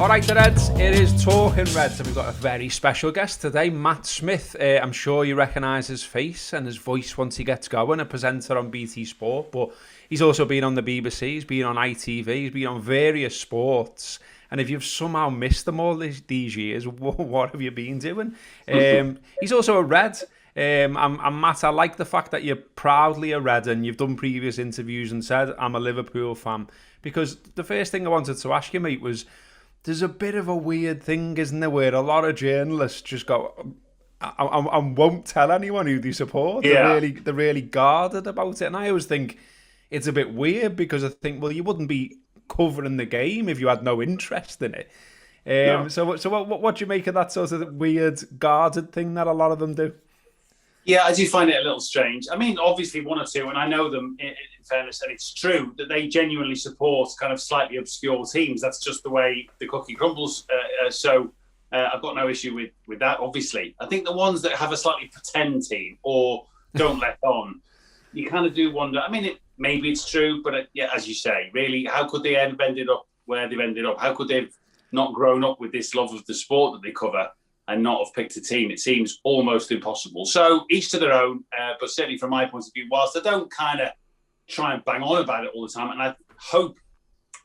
All right, the Reds, it is Talking Reds, and we've got a very special guest today, Matt Smith. I'm sure you recognise his face and his voice once he gets going, a presenter on BT Sport, but he's also been on the BBC, he's been on ITV, he's been on various sports, and if you've somehow missed them all these years, what have you been doing? He's also a Red. And Matt, I like the fact that you're proudly a Red, and you've done previous interviews and said, I'm a Liverpool fan, because the first thing I wanted to ask you, mate, was there's a bit of a weird thing, isn't there, where a lot of journalists just go, I won't tell anyone who they support. Yeah. They're really guarded about it. And I always think it's a bit weird, because I think, well, you wouldn't be covering the game if you had no interest in it. No. So what do you make of that sort of weird guarded thing that a lot of them do? Yeah, I do find it a little strange. I mean, obviously one or two, and I know them in fairness, and it's true that they genuinely support kind of slightly obscure teams. That's just the way the cookie crumbles. So I've got no issue with that, obviously. I think the ones that have a slightly pretend team or don't let on, you kind of do wonder. I mean, maybe it's true, but yeah, as you say, really, how could they have ended up where they've ended up? How could they have not grown up with this love of the sport that they cover and not have picked a team? It seems almost impossible. So each to their own, but certainly from my point of view, whilst I don't kind of try and bang on about it all the time, and I hope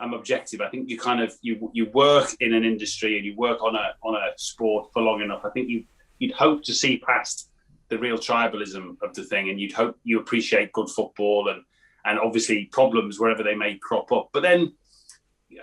I'm objective, I think you kind of you work in an industry and you work on a sport for long enough. I think you'd hope to see past the real tribalism of the thing, and you'd hope you appreciate good football and obviously problems wherever they may crop up. But then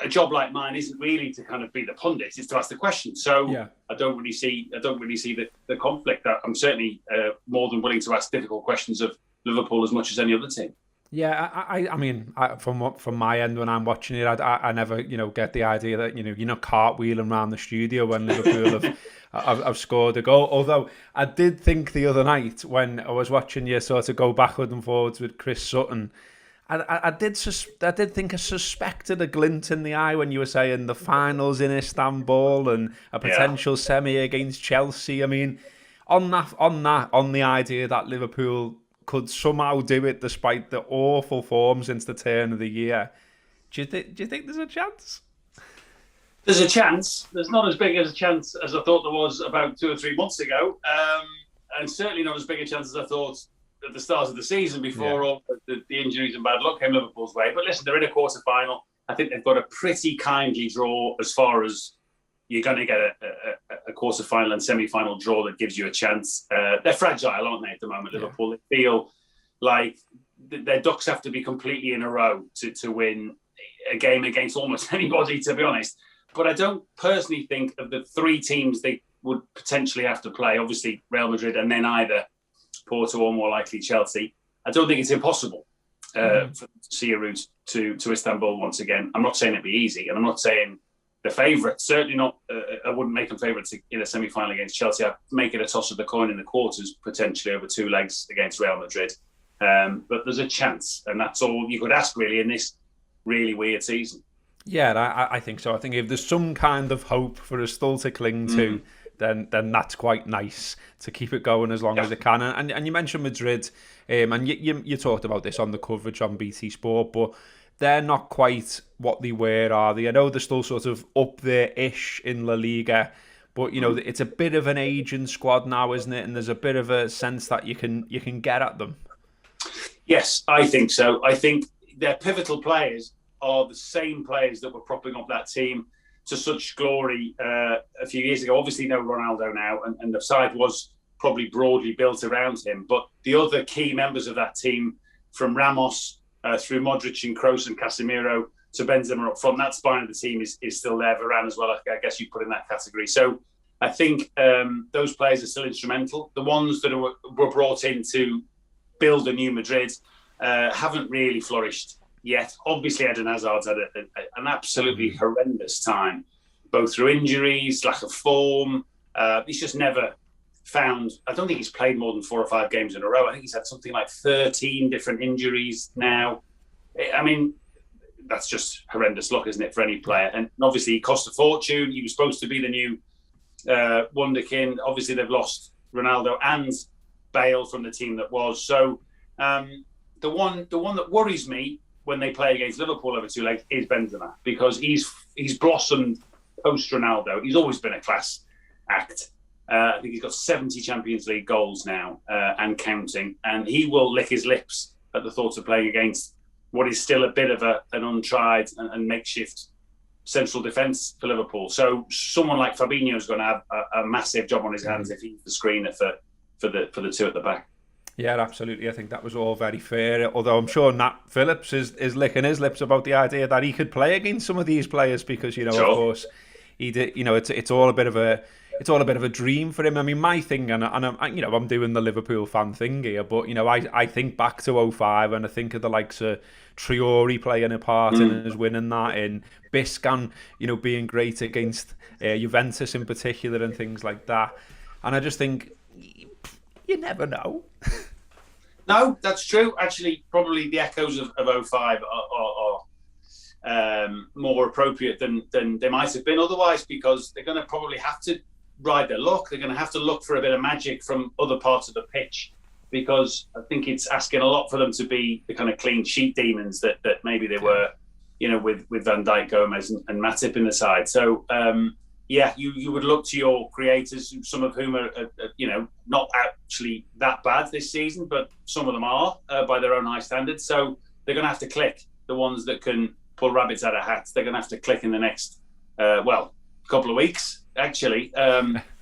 a job like mine isn't really to kind of be the pundit; it's to ask the question. So yeah. I don't really see the conflict. I'm certainly more than willing to ask difficult questions of Liverpool as much as any other team. Yeah, I mean, from my end when I'm watching it, I never get the idea that you're not cartwheeling around the studio when Liverpool have scored a goal. Although I did think the other night when I was watching you sort of go backwards and forwards with Chris Sutton, I did think I suspected a glint in the eye when you were saying the finals in Istanbul and a potential semi against Chelsea. I mean, on the idea that Liverpool could somehow do it despite the awful form since the turn of the year, do you think there's a chance? There's a chance. There's not as big as a chance as I thought there was about 2 or 3 months ago, and certainly not as big a chance as I thought at the start of the season before all the injuries and bad luck came Liverpool's way. But listen, they're in a quarter-final. I think they've got a pretty kindly draw as far as you're going to get a quarter-final and semi-final draw that gives you a chance. They're fragile, aren't they, at the moment, Liverpool? They feel like their ducks have to be completely in a row to win a game against almost anybody, to be honest. But I don't personally think of the 3 teams they would potentially have to play, obviously Real Madrid and then either Porto or more likely Chelsea. I don't think it's impossible to see a route to Istanbul once again. I'm not saying it'd be easy, and I'm not saying the favourite. Certainly not. I wouldn't make them favourites in a semi-final against Chelsea. I'd make it a toss of the coin in the quarters, potentially over 2 legs against Real Madrid. But there's a chance, and that's all you could ask really in this really weird season. Yeah, I think so. I think if there's some kind of hope for us still to cling to, then that's quite nice to keep it going as long as it can. And you mentioned Madrid, and you talked about this on the coverage on BT Sport, but they're not quite what they were, are they? I know they're still sort of up there-ish in La Liga, but it's a bit of an aging squad now, isn't it? And there's a bit of a sense that you can get at them. Yes, I think so. I think their pivotal players are the same players that were propping up that team to such glory a few years ago. Obviously, no Ronaldo now, and the side was probably broadly built around him. But the other key members of that team, from Ramos through Modric and Kroos and Casemiro to Benzema up front, that spine of the team is still there. Varane as well, I guess you put in that category. So I think those players are still instrumental. The ones that were brought in to build a new Madrid haven't really flourished yet. Obviously, Eden Hazard's had an absolutely horrendous time, both through injuries, lack of form. He's just never found... I don't think he's played more than 4 or 5 games in a row. I think he's had something like 13 different injuries now. I mean, that's just horrendous luck, isn't it, for any player? And obviously, he cost a fortune. He was supposed to be the new wonderkin. Obviously, they've lost Ronaldo and Bale from the team that was. So the one that worries me when they play against Liverpool over 2 legs is Benzema, because he's blossomed post-Ronaldo. He's always been a class act. I think he's got 70 Champions League goals now and counting. And he will lick his lips at the thought of playing against what is still a bit of an untried and makeshift central defence for Liverpool. So someone like Fabinho's going to have a massive job on his hands if he's the screener for the two at the back. Yeah, absolutely. I think that was all very fair. Although I'm sure Nat Phillips is licking his lips about the idea that he could play against some of these players because, sure. Of course, he did. It's all a bit of a dream for him. I mean, my thing, and I'm doing the Liverpool fan thing here, but I think back to 2005 and I think of the likes of Traore playing a part in us winning that, in Biscan, being great against Juventus in particular and things like that. And I just think you never know. No, that's true. Actually, probably the echoes of 2005 are more appropriate than they might have been otherwise, because they're going to probably have to ride their luck. They're going to have to look for a bit of magic from other parts of the pitch, because I think it's asking a lot for them to be the kind of clean sheet demons that maybe they were, with Van Dijk, Gomez and Matip in the side. So, you would look to your creators, some of whom are not actually that bad this season, but some of them are by their own high standards. So they're going to have to click. The ones that can pull rabbits out of hats, they're going to have to click in the next, couple of weeks, actually,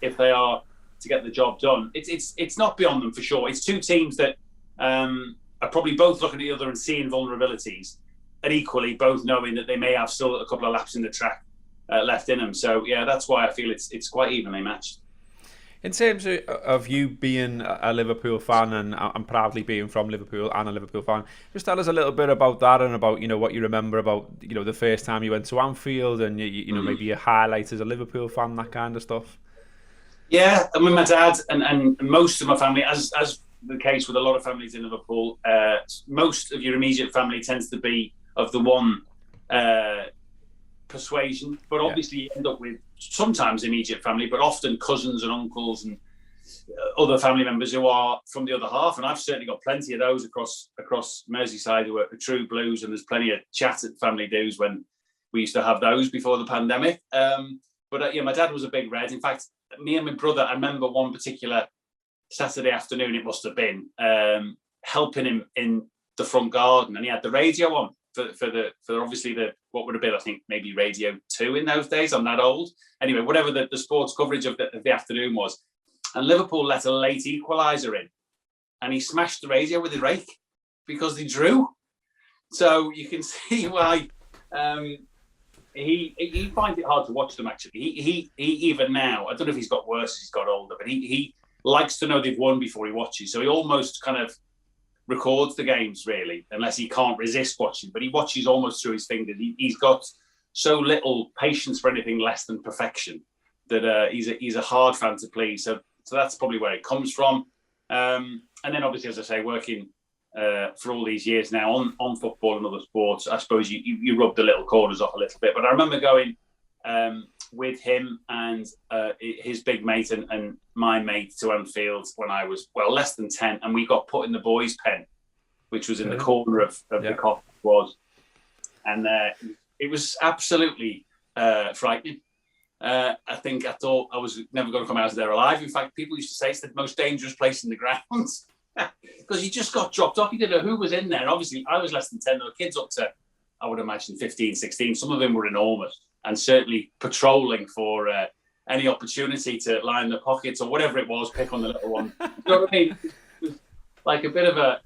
if they are to get the job done. It's not beyond them for sure. It's two teams that are probably both looking at the other and seeing vulnerabilities, and equally both knowing that they may have still a couple of laps in the track left in them. So yeah, that's why I feel it's quite evenly matched. In terms of you being a Liverpool fan and proudly being from Liverpool and a Liverpool fan, just tell us a little bit about that and about what you remember about the first time you went to Anfield and maybe your highlights as a Liverpool fan, that kind of stuff. Yeah, I mean, my dad and most of my family, as the case with a lot of families in Liverpool, most of your immediate family tends to be of the one persuasion, but obviously you end up with sometimes immediate family, but often cousins and uncles and other family members who are from the other half. And I've certainly got plenty of those across Merseyside who are true blues, and there's plenty of chat at family dues when we used to have those before the pandemic. But my dad was a big Red. In fact, me and my brother, I remember one particular Saturday afternoon, it must have been, helping him in the front garden, and he had the radio on for obviously what would have been, I think, maybe Radio 2 in those days. I'm that old. Anyway, whatever the sports coverage of the afternoon was. And Liverpool let a late equaliser in, and he smashed the radio with his rake because they drew. So you can see why he finds it hard to watch them, actually. He even now, I don't know if he's got worse as he's got older, but he likes to know they've won before he watches. So he almost kind of records the games, really, unless he can't resist watching, but he watches almost through his fingers. He's got so little patience for anything less than perfection that he's a hard fan to please. So that's probably where it comes from. And then obviously, as I say, working for all these years now on football and other sports, I suppose you rub the little corners off a little bit. But I remember going with him and his big mate and my mate to Anfield when I was, less than 10, and we got put in the boys' pen, which was in the corner of the cop was. And it was absolutely frightening. I thought I was never going to come out of there alive. In fact, people used to say it's the most dangerous place in the grounds because you just got dropped off. You didn't know who was in there. Obviously, I was less than 10. There were kids up to, I would imagine, 15, 16. Some of them were enormous and certainly patrolling for any opportunity to line the pockets or whatever it was, pick on the little one. You know what I mean? It was like a bit of a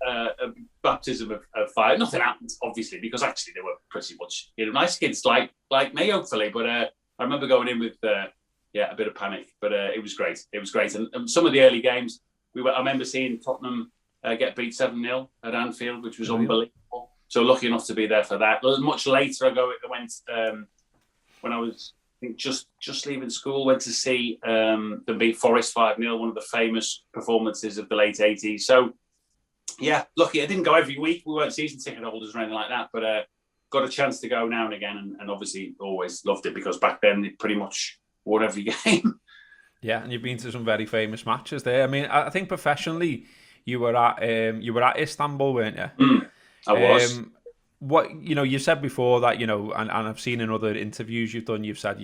baptism of fire. Nothing happened, obviously, because actually they were pretty much nice kids like me, hopefully. But I remember going in with a bit of panic, but it was great. It was great. And some of the early games, I remember seeing Tottenham get beat 7-0 at Anfield, which was unbelievable. So lucky enough to be there for that. Much later, I went when I was, I think, just leaving school, went to see them beat Forest 5-0, one of the famous performances of the late 80s. So, yeah, lucky. I didn't go every week. We weren't season ticket holders or anything like that, but got a chance to go now and again, and obviously always loved it because back then they pretty much won every game. Yeah, and you've been to some very famous matches there. I mean, I think professionally you were at Istanbul, weren't you? I was. what you said before that and I've seen in other interviews you've done, you've said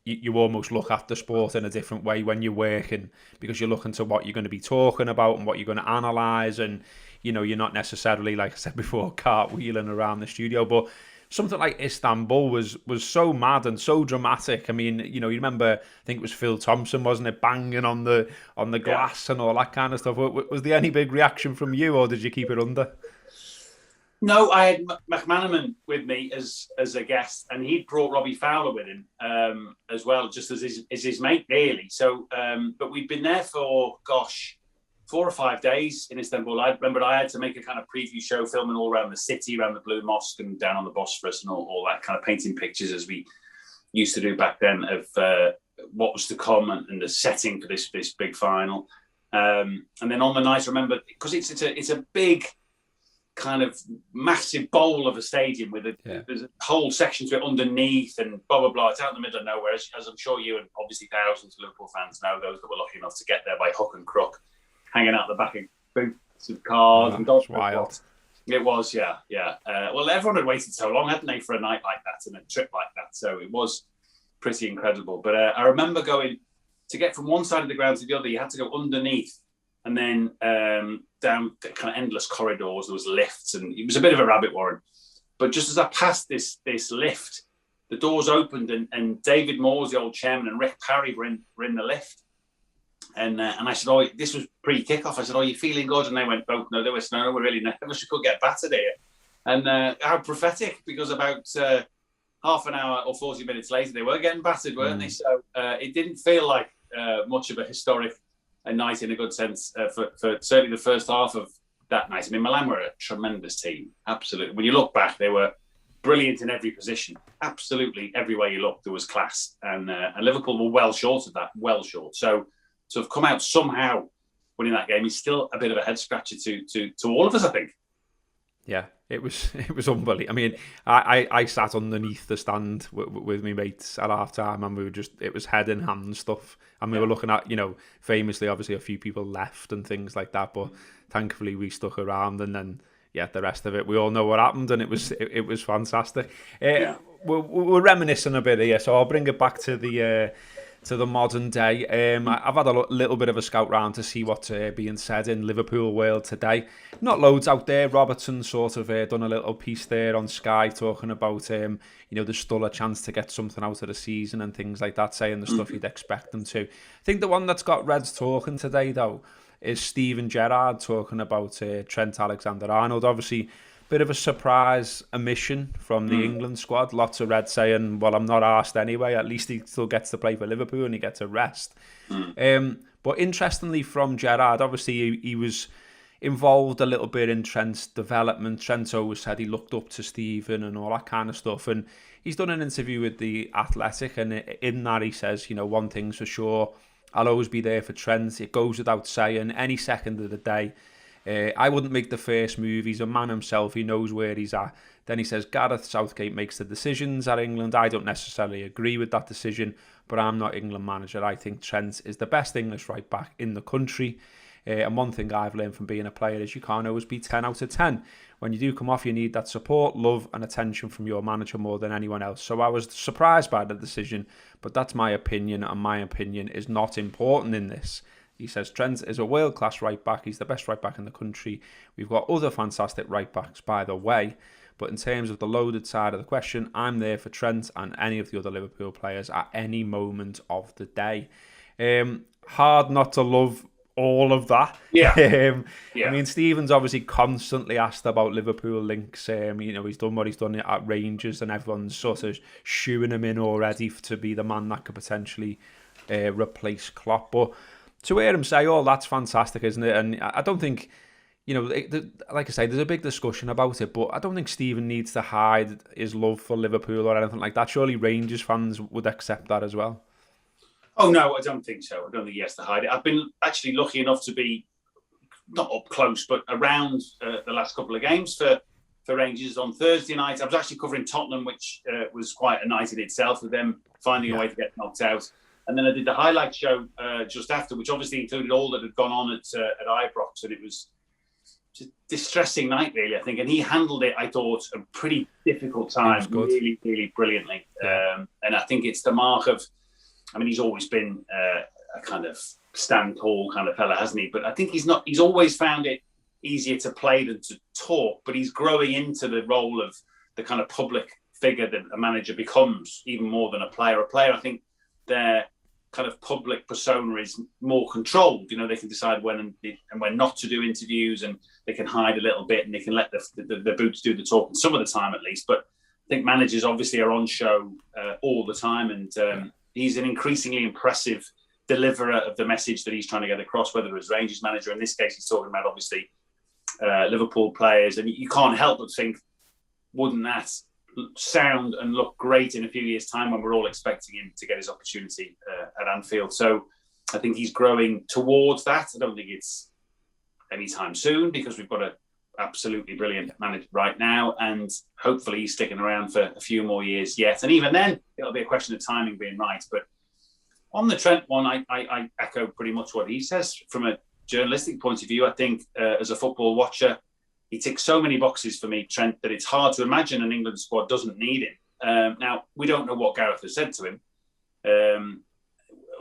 you almost look after sport in a different way when you're working, because you're looking to what you're going to be talking about and what you're going to analyse, and you're not necessarily, like I said before, cartwheeling around the studio. But something like Istanbul was so mad and so dramatic. I mean, you remember, I think it was Phil Thompson, wasn't it, banging on the glass and all that kind of stuff. Was there any big reaction from you, or did you keep it under? No, I had McManaman with me as a guest, and he'd brought Robbie Fowler with him as well, just as his mate, really. So, but we'd been there for, 4 or 5 days in Istanbul. I remember I had to make a kind of preview show, filming all around the city, around the Blue Mosque and down on the Bosphorus and all that, kind of painting pictures as we used to do back then of what was to come and the setting for this big final. And then on the night, I remember, because it's a big, kind of massive bowl of a stadium with there's a whole section to it underneath and blah blah blah. It's out in the middle of nowhere, as I'm sure you and obviously thousands of Liverpool fans know, those that were lucky enough to get there by hook and crook, hanging out the back of boots of cars and dogs. Wild. It was, yeah. Well, everyone had waited so long, hadn't they, for a night like that and a trip like that, so it was pretty incredible. But I remember going to get from one side of the ground to the other, you had to go underneath and then down the kind of endless corridors. There was lifts, and it was a bit of a rabbit warren. But just as I passed this lift, the doors opened, and David Moores, the old chairman, and Rick Parry were in the lift. And I said, "Oh, this was pre-kickoff." I said, "Oh, you feeling good?" And they went, "Oh, no, they were no, we're really nervous. We could get battered here." And how prophetic, because about half an hour or 40 minutes later, they were getting battered, weren't they? So it didn't feel like much of a historic a night in a good sense for certainly the first half of that night. I mean, Milan were a tremendous team, absolutely. When you look back, they were brilliant in every position. Absolutely, everywhere you looked, there was class, and Liverpool were well short of that, well short. So to have come out somehow winning that game is still a bit of a head scratcher to all of us, I think. Yeah, it was unbelievable. I mean, I sat underneath the stand with my mates at half time, and it was head in hand stuff. And we were looking at, famously, obviously, a few people left and things like that. But thankfully, we stuck around. And then, the rest of it, we all know what happened. And it was fantastic. We're reminiscing a bit here. So I'll bring it back to the modern day. I've had a little bit of a scout round to see what's being said in Liverpool world today. Not loads out there. Robertson sort of done a little piece there on Sky talking about, there's still a chance to get something out of the season and things like that, saying the stuff you'd expect them to. I think the one that's got Reds talking today, though, is Steven Gerrard talking about Trent Alexander-Arnold. Obviously, bit of a surprise omission from the England squad. Lots of Reds saying, well, I'm not arsed anyway. At least he still gets to play for Liverpool and he gets a rest. But interestingly, from Gerrard, obviously he was involved a little bit in Trent's development. Trent always said he looked up to Steven and all that kind of stuff. And he's done an interview with The Athletic, and in that he says, one thing's for sure, I'll always be there for Trent. It goes without saying, any second of the day. I wouldn't make the first move. He's a man himself. He knows where he's at. Then he says, Gareth Southgate makes the decisions at England. I don't necessarily agree with that decision, but I'm not England manager. I think Trent is the best English right back in the country. And one thing I've learned from being a player is you can't always be 10 out of 10. When you do come off, you need that support, love and attention from your manager more than anyone else. So I was surprised by the decision, but that's my opinion, and my opinion is not important in this. He says Trent is a world-class right-back. He's the best right-back in the country. We've got other fantastic right-backs, by the way. But in terms of the loaded side of the question, I'm there for Trent and any of the other Liverpool players at any moment of the day. Hard not to love all of that. I mean, Stephen's obviously constantly asked about Liverpool links. He's done what he's done at Rangers, and everyone's sort of shooing him in already to be the man that could potentially replace Klopp. But to hear him say, "Oh, that's fantastic, isn't it?" And I don't think, like I say, there's a big discussion about it, but I don't think Stephen needs to hide his love for Liverpool or anything like that. Surely Rangers fans would accept that as well. Oh, no, I don't think so. I don't think he has to hide it. I've been actually lucky enough to be not up close, but around the last couple of games for Rangers. On Thursday night, I was actually covering Tottenham, which was quite a night in itself, with them finding a way to get knocked out. And then I did the highlight show just after, which obviously included all that had gone on at Ibrox, and it was distressing night, really, I think. And he handled it, I thought, a pretty difficult time, really, really brilliantly. Yeah. And I think it's the mark of, I mean, he's always been a kind of stand tall kind of fella, hasn't he? But I think he's always found it easier to play than to talk, but he's growing into the role of the kind of public figure that a manager becomes, even more than a player. A player, I think, their kind of public persona is more controlled. You know, they can decide when and when not to do interviews, and they can hide a little bit, and they can let the boots do the talking, some of the time at least. But I think managers obviously are on show all the time, and he's an increasingly impressive deliverer of the message that he's trying to get across, whether as Rangers manager. In this case, he's talking about, obviously, Liverpool players. And you can't help but think, wouldn't that sound and look great in a few years' time when we're all expecting him to get his opportunity at Anfield? So I think he's growing towards that. I don't think it's anytime soon, because we've got an absolutely brilliant manager right now, and hopefully he's sticking around for a few more years yet. And even then, it'll be a question of timing being right. But on the Trent one, I echo pretty much what he says. From a journalistic point of view, I think as a football watcher, he ticks so many boxes for me, Trent, that it's hard to imagine an England squad doesn't need him. Now, we don't know what Gareth has said to him.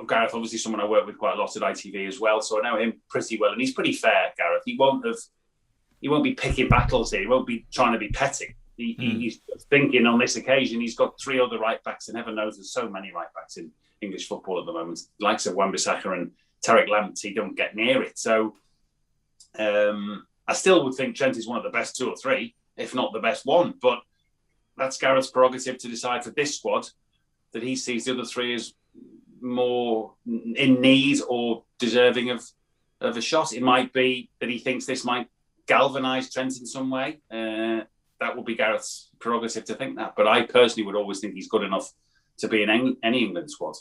Gareth, obviously, someone I work with quite a lot at ITV as well, so I know him pretty well, and he's pretty fair, Gareth. He won't be picking battles here. He won't be trying to be petty. He's thinking on this occasion he's got 3 other right backs, and heaven knows there's so many right backs in English football at the moment. The likes of Wan-Bissaka and Tariq Lamptey don't get near it. So I still would think Trent is one of the best 2 or 3, if not the best one. But that's Gareth's prerogative to decide for this squad that he sees the other 3 as more in need or deserving of a shot. It might be that he thinks this might galvanise Trent in some way. That would be Gareth's prerogative to think that. But I personally would always think he's good enough to be in any England squad.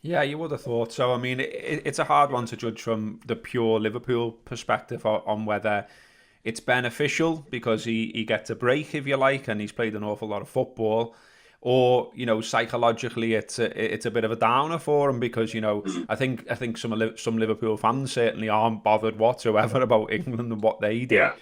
Yeah, you would have thought so. I mean, it's a hard one to judge from the pure Liverpool perspective on whether it's beneficial because he gets a break, if you like, and he's played an awful lot of football, or, you know, psychologically it's a bit of a downer for him because, you know, I think some Liverpool fans certainly aren't bothered whatsoever about England and what they do. Yeah.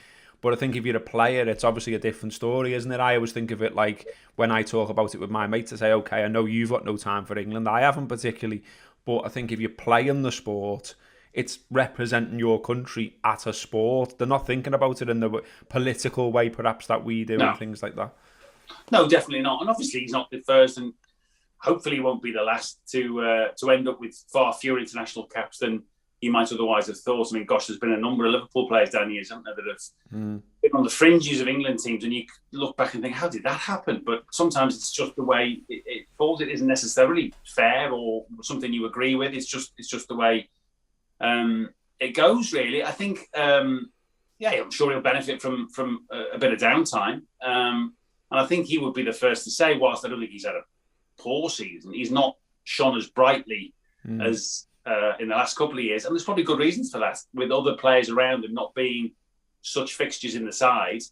But I think if you're a player, it's obviously a different story, isn't it? I always think of it like when I talk about it with my mates, I say, okay, I know you've got no time for England. I haven't particularly. But I think if you're playing the sport, it's representing your country at a sport. They're not thinking about it in the political way, perhaps, that we do and things like that. No, definitely not. And obviously he's not the first, and hopefully he won't be the last to end up with far fewer international caps than he might otherwise have thought. I mean, gosh, there's been a number of Liverpool players down the years, haven't there, that have been on the fringes of England teams, and you look back and think, how did that happen? But sometimes it's just the way it falls. It isn't necessarily fair or something you agree with. It's just the way it goes, really. I think, I'm sure he'll benefit from a bit of downtime. And I think he would be the first to say, whilst I don't think he's had a poor season, he's not shone as brightly as in the last couple of years, and there's probably good reasons for that. With other players around him not being such fixtures in the side,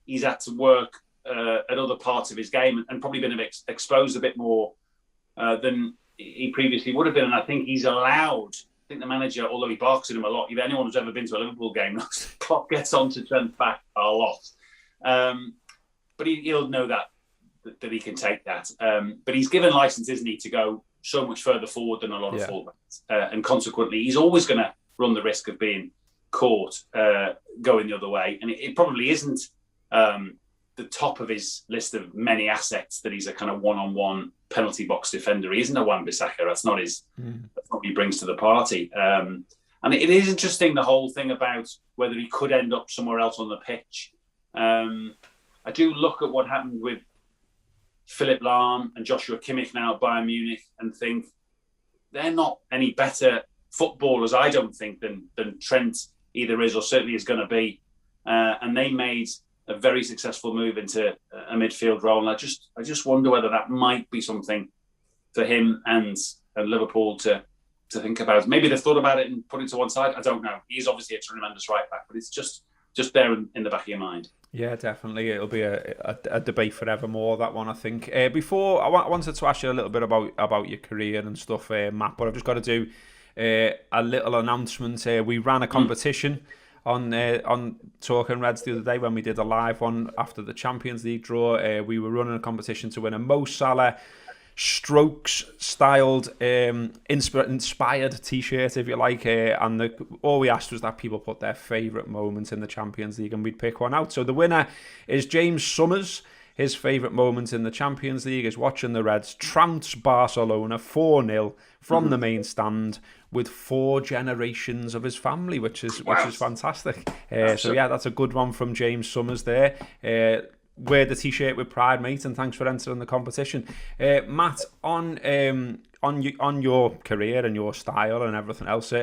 he's had to work at other parts of his game and probably been exposed a bit more than he previously would have been. And I think he's allowed, I think the manager, although he barks at him a lot, if anyone who's ever been to a Liverpool game, the clock gets on to Trent back a lot. But he'll know that he can take that. But he's given licence, isn't he, to go so much further forward than a lot of fullbacks. And consequently, he's always going to run the risk of being caught going the other way. And it probably isn't the top of his list of many assets that he's a kind of one-on-one penalty box defender. He isn't a Wan-Bissaka. That's not what he brings to the party. And it is interesting, the whole thing about whether he could end up somewhere else on the pitch. I do look at what happened with Philipp Lahm and Joshua Kimmich now at Bayern Munich and think they're not any better footballers, I don't think, than Trent either is or certainly is going to be. And they made a very successful move into a midfield role. And I just wonder whether that might be something for him and Liverpool to think about. Maybe they've thought about it and put it to one side. I don't know. He's obviously a tremendous right back, but it's just there in the back of your mind. Yeah, definitely. It'll be a debate forevermore, that one, I think. Before, I wanted to ask you a little bit about your career and stuff, Matt, but I've just got to do a little announcement. We ran a competition on Talking Reds the other day when we did a live one after the Champions League draw. We were running a competition to win a Mo Salah Strokes styled inspired t-shirt, if you like, and all we asked was that people put their favourite moments in the Champions League, and we'd pick one out. So the winner is James Summers. His favourite moment in the Champions League is watching the Reds trounce Barcelona 4-0 from the main stand with 4 generations of his family, which is fantastic. So yeah, that's a good one from James Summers there. Wear the t-shirt with pride, mate, and thanks for entering the competition. Matt, on your career and your style and everything else,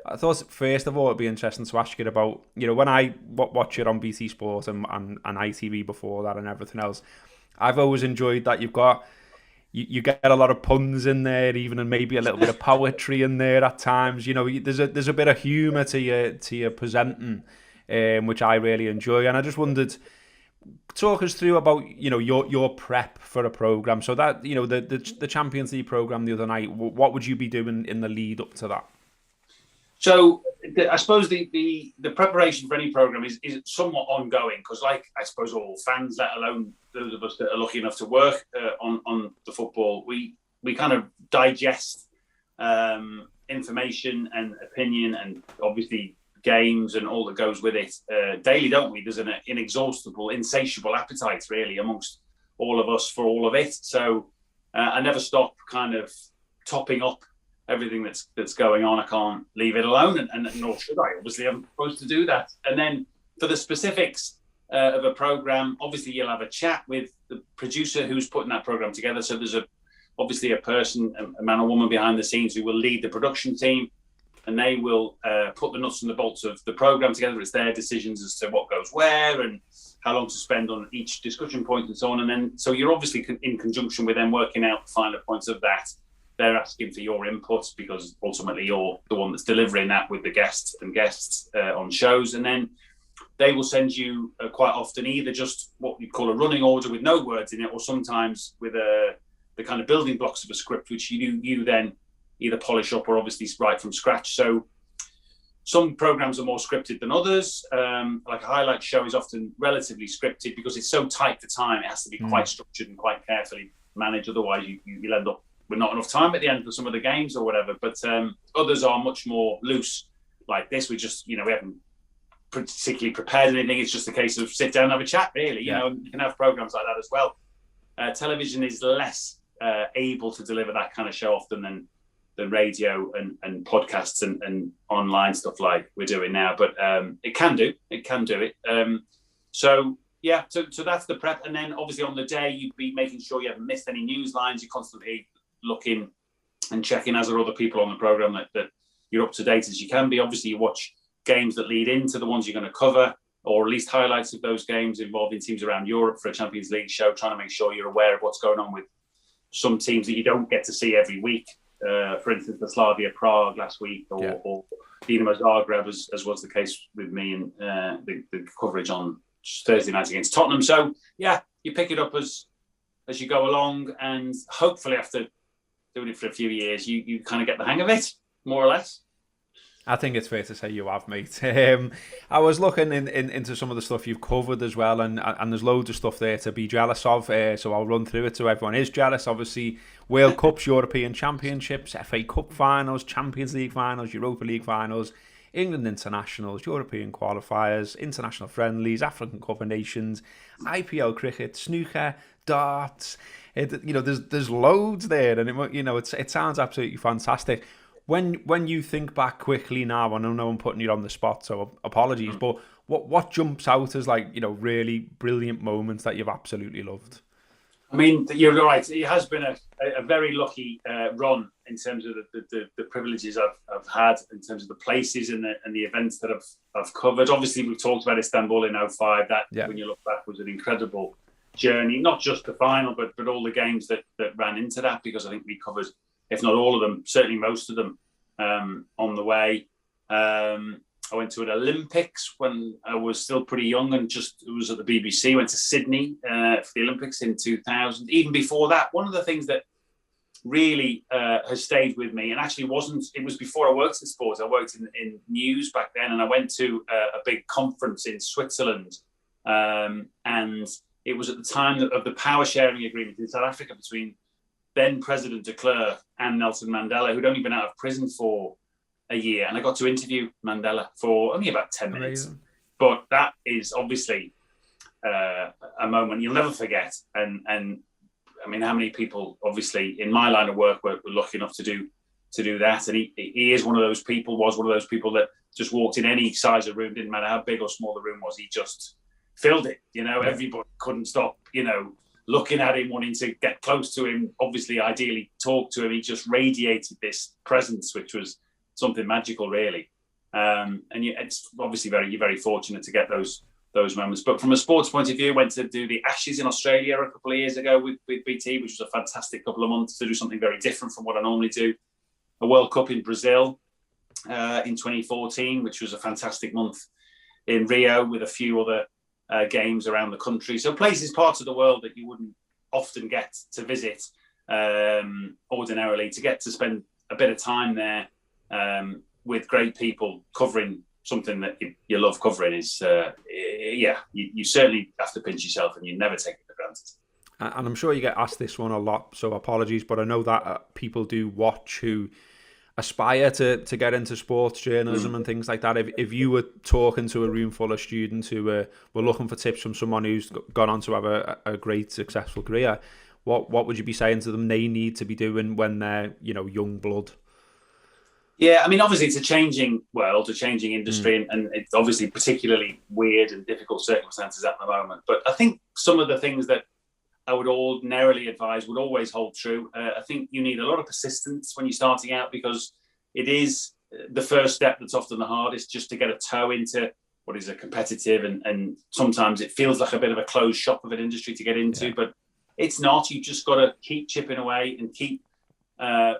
I thought first of all it'd be interesting to ask you about, when I watch it on BT Sport and ITV before that and everything else, I've always enjoyed that you've got you get a lot of puns in there, even, and maybe a little bit of poetry in there at times. There's a bit of humour to your presenting, which I really enjoy, and I just wondered, talk us through about your prep for a programme. So that the Champions League programme the other night, what would you be doing in the lead up to that? So I suppose the preparation for any programme is somewhat ongoing, because, like, I suppose all fans, let alone those of us that are lucky enough to work on the football, we kind of digest information and opinion and obviously games and all that goes with it daily, don't we? There's an inexhaustible, insatiable appetite, really, amongst all of us for all of it. So I never stop kind of topping up everything that's going on. I can't leave it alone, and nor should I. Obviously, I'm supposed to do that. And then for the specifics of a programme, obviously you'll have a chat with the producer who's putting that programme together. So there's obviously a person, a man or woman behind the scenes who will lead the production team, and they will put the nuts and the bolts of the programme together. It's their decisions as to what goes where and how long to spend on each discussion point and so on. And then, so you're obviously in conjunction with them working out the finer points of that. They're asking for your input, because ultimately you're the one that's delivering that with the guests on shows. And then they will send you quite often either just what you call a running order with no words in it, or sometimes with the kind of building blocks of a script, which you then either polish up or obviously write from scratch. So some programs are more scripted than others. Like a highlight show is often relatively scripted because it's so tight for time. It has to be quite structured and quite carefully managed. Otherwise, you'll end up with not enough time at the end for some of the games or whatever. But others are much more loose. Like this, we just, we haven't particularly prepared anything. It's just a case of sit down and have a chat, really. You can have programs like that as well. Television is less able to deliver that kind of show often than radio and podcasts and online stuff like we're doing now. But it can do it. So that's the prep. And then obviously on the day, you'd be making sure you haven't missed any news lines. You're constantly looking and checking, as are other people on the programme, that you're up to date as you can be. Obviously, you watch games that lead into the ones you're going to cover, or at least highlights of those games involving teams around Europe for a Champions League show, trying to make sure you're aware of what's going on with some teams that you don't get to see every week. For instance, the Slavia Prague last week, or Dinamo Zagreb, as was the case with me and the coverage on Thursday night against Tottenham. So, you pick it up as you go along, and hopefully after doing it for a few years, you kind of get the hang of it, more or less. I think it's fair to say you have, mate. I was looking into some of the stuff you've covered as well, and there's loads of stuff there to be jealous of, so I'll run through it so everyone is jealous. Obviously, World Cups, European Championships, FA Cup finals, Champions League finals, Europa League finals, England internationals, European qualifiers, international friendlies, African Cup of Nations, IPL cricket, snooker, darts. There's loads there, and it sounds absolutely fantastic. When you think back quickly now, I know I'm putting you on the spot, so apologies, but what jumps out as really brilliant moments that you've absolutely loved? I mean, you're right. It has been a very lucky run in terms of the privileges I've had, in terms of the places and the events that I've covered. Obviously, we've talked about Istanbul in 2005. When you look back, was an incredible journey. Not just the final, but all the games that ran into that, because I think we covered, if not all of them, certainly most of them on the way. I went to an Olympics when I was still pretty young, and it was at the BBC. Went to Sydney for the Olympics in 2000. Even before that, one of the things that really has stayed with me. And actually it was before I worked in sports. I worked in news back then, and I went to a big conference in Switzerland. And it was at the time of the power sharing agreement in South Africa between then President de Klerk and Nelson Mandela, who'd only been out of prison for a year. And I got to interview Mandela for only about 10 minutes. Amazing. But that is obviously a moment you'll never forget. And I mean, how many people, obviously, in my line of work were lucky enough to do that? And he is one of those people, was one of those people that just walked in any size of room, didn't matter how big or small the room was, he just filled it. Everybody couldn't stop, looking at him, wanting to get close to him, obviously, ideally talk to him. He just radiated this presence, which was something magical, really. It's obviously you're very fortunate to get those moments. But from a sports point of view, went to do the Ashes in Australia a couple of years ago with BT, which was a fantastic couple of months to do something very different from what I normally do. A World Cup in Brazil in 2014, which was a fantastic month in Rio with a few other games around the country. So places, parts of the world that you wouldn't often get to visit ordinarily, to get to spend a bit of time there with great people covering something that you love covering is, you certainly have to pinch yourself, and you never take it for granted. And I'm sure you get asked this one a lot, so apologies, but I know that people do watch who aspire to get into sports journalism and things like that. If you were talking to a room full of students who were looking for tips from someone who's gone on to have a great, successful career, what would you be saying to them they need to be doing when they're, young blood? Yeah, I mean, obviously it's a changing world, a changing industry, and it's obviously particularly weird and difficult circumstances at the moment. But I think some of the things that I would ordinarily advise would always hold true. I think you need a lot of persistence when you're starting out, because it is the first step that's often the hardest, just to get a toe into what is a competitive and sometimes it feels like a bit of a closed shop of an industry to get into, but it's not. You just got to keep chipping away and keep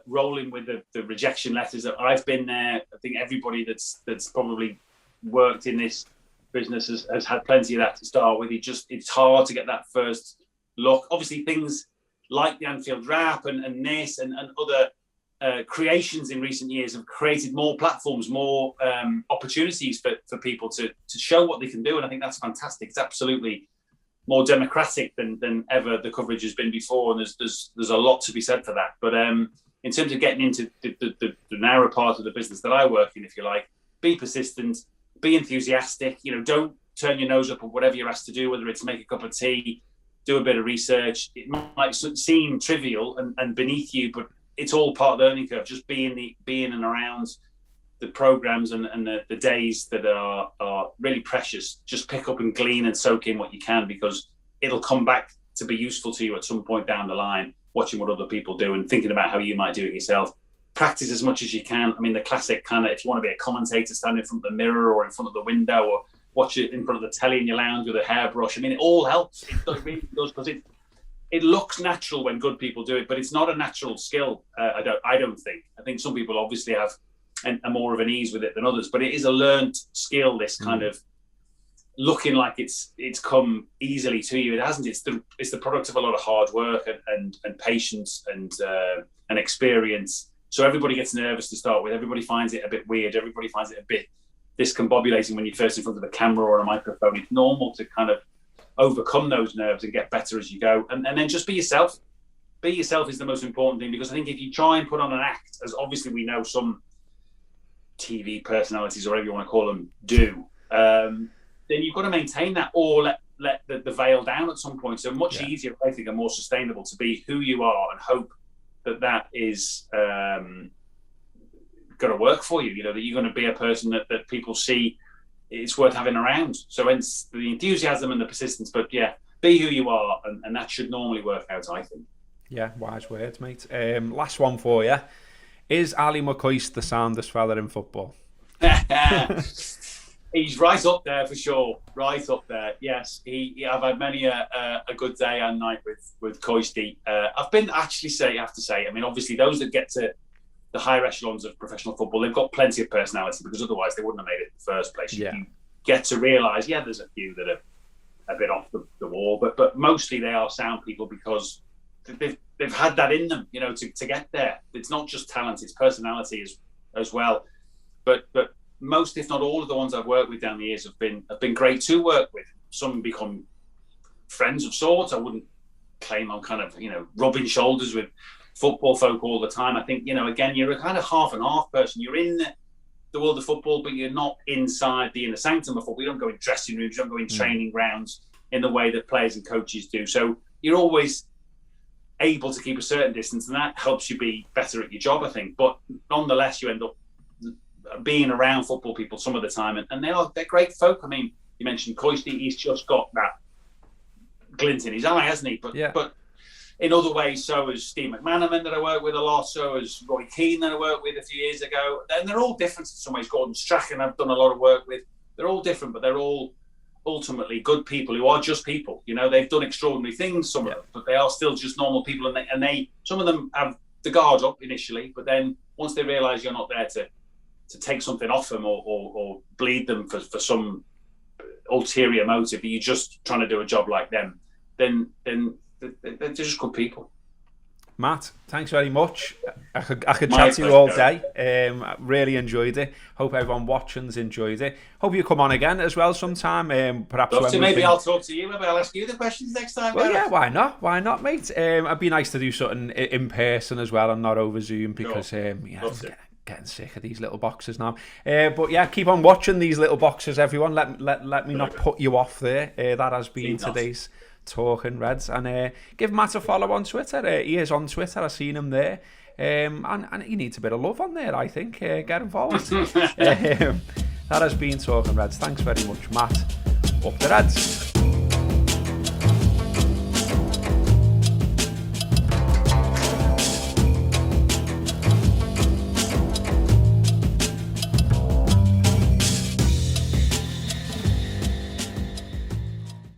rolling with the rejection letters. That I've been there. I think everybody that's probably worked in this business has had plenty of that to start with. It's hard to get that first look. Obviously, things like the Anfield Wrap and this and other creations in recent years have created more platforms, more opportunities for people to show what they can do. And I think that's fantastic. It's absolutely more democratic than ever the coverage has been before. And there's a lot to be said for that. But in terms of getting into the narrow part of the business that I work in, if you like, be persistent, be enthusiastic, don't turn your nose up at whatever you're asked to do, whether it's make a cup of tea, do a bit of research. It might seem trivial and beneath you, but it's all part of the learning curve. Just being and around the programs and the days that are really precious. Just pick up and glean and soak in what you can, because it'll come back to be useful to you at some point down the line, watching what other people do and thinking about how you might do it yourself. Practice as much as you can. I mean, the classic kind of, if you want to be a commentator, stand in front of the mirror or in front of the window, or watch it in front of the telly in your lounge with a hairbrush. I mean, it all helps. It really does, because it looks natural when good people do it, but it's not a natural skill. I don't think. I think some people obviously have a more of an ease with it than others, but it is a learned skill. This kind of looking like it's come easily to you. It hasn't. It's the product of a lot of hard work and patience and experience. So everybody gets nervous to start with. Everybody finds it a bit weird. Everybody finds it a bit discombobulating when you're first in front of a camera or a microphone. It's normal to kind of overcome those nerves and get better as you go. And then just be yourself. Be yourself is the most important thing, because I think if you try and put on an act, as obviously we know some TV personalities or whatever you want to call them do, then you've got to maintain that, or let the veil down at some point. So much easier, I think, and more sustainable to be who you are and hope that is going to work for you, that you're going to be a person that people see it's worth having around. So hence the enthusiasm and the persistence, but be who you are, and that should normally work out, I think. Yeah, wise words, mate. Last one for you. Is Ali McCoist the soundest fella in football? He's right up there for sure. Right up there. Yes, I've had many a good day and night with Coisty. I've been have to say. I mean, obviously, those that get to the higher echelons of professional football, they've got plenty of personality, because otherwise they wouldn't have made it in the first place. You get to realise, there's a few that are a bit off the wall, but mostly they are sound people, because they've had that in them, to get there. It's not just talent; it's personality as well. But most, if not all, of the ones I've worked with down the years have been great to work with. Some become friends of sorts. I wouldn't claim I'm kind of rubbing shoulders with football folk all the time. I think again, you're a kind of half and half person. You're in the world of football, but you're not inside the inner sanctum of football. You don't go in dressing rooms, you don't go in training grounds in the way that players and coaches do. So you're always able to keep a certain distance, and that helps you be better at your job, I think. But nonetheless, you end up being around football people some of the time, and they're great folk. I mean, you mentioned Coisty, he's just got that glint in his eye, hasn't he? But in other ways, so has Steve McManaman that I work with a lot, so has Roy Keane that I worked with a few years ago. And they're all different in some ways. Gordon Strachan I've done a lot of work with. They're all different, but they're all ultimately good people who are just people. They've done extraordinary things, some of them, but they are still just normal people. And they some of them have the guard up initially, but then once they realise you're not there to take something off them or bleed them for some ulterior motive, but you're just trying to do a job like them, then they're just good people. Matt, thanks very much. I could chat to you all day. I really enjoyed it. Hope everyone watching's enjoyed it. Hope you come on again as well sometime. Perhaps maybe I'll talk to you. Maybe I'll ask you the questions next time. Well, yeah, why not? Why not, mate? It'd be nice to do something in person as well and not over Zoom because getting sick of these little boxes now. But yeah, keep on watching these little boxes, everyone. Let me not put you off there. That has been today's Talking Reds, and give Matt a follow on Twitter. He is on Twitter. I've seen him there, and he needs a bit of love on there, I think. Get involved. That has been Talking Reds. Thanks very much, Matt. Up the Reds.